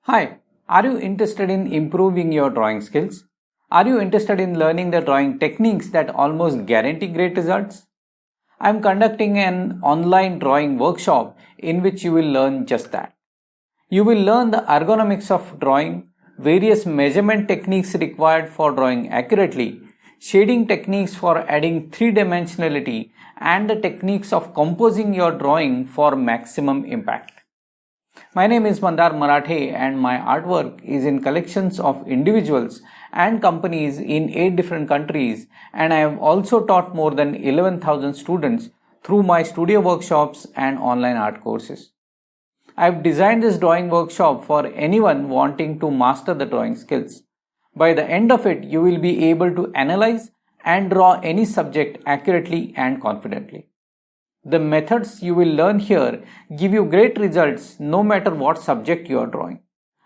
Hi, are you interested in improving your drawing skills? Are you interested in learning the drawing techniques that almost guarantee great results? I am conducting an online drawing workshop in which you will learn just that. You will learn the ergonomics of drawing, various measurement techniques required for drawing accurately, shading techniques for adding three-dimensionality, and the techniques of composing your drawing for maximum impact. My name is Mandar Marathe and my artwork is in collections of individuals and companies in 8 different countries, and I have also taught more than 11,000 students through my studio workshops and online art courses. I have designed this drawing workshop for anyone wanting to master the drawing skills. By the end of it, you will be able to analyze and draw any subject accurately and confidently. The methods you will learn here give you great results no matter what subject you are drawing.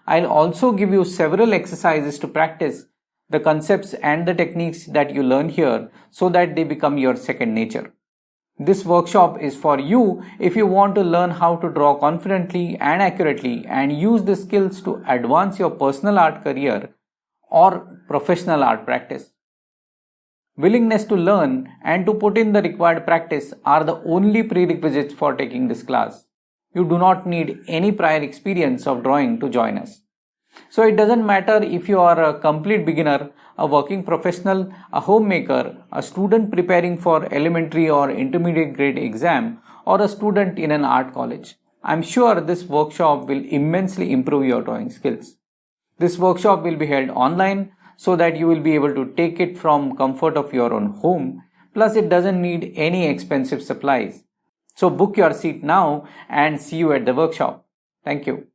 I'll also give you several exercises to practice the concepts and the techniques that you learn here so that they become your second nature. This workshop is for you if you want to learn how to draw confidently and accurately and use the skills to advance your personal art career or professional art practice. Willingness to learn and to put in the required practice are the only prerequisites for taking this class. You do not need any prior experience of drawing to join us. So it doesn't matter if you are a complete beginner, a working professional, a homemaker, a student preparing for elementary or intermediate grade exam, or a student in an art college. I'm sure this workshop will immensely improve your drawing skills. This workshop will be held online, so that you will be able to take it from comfort of your own home. Plus it doesn't need any expensive supplies. So book your seat now and see you at the workshop. Thank you.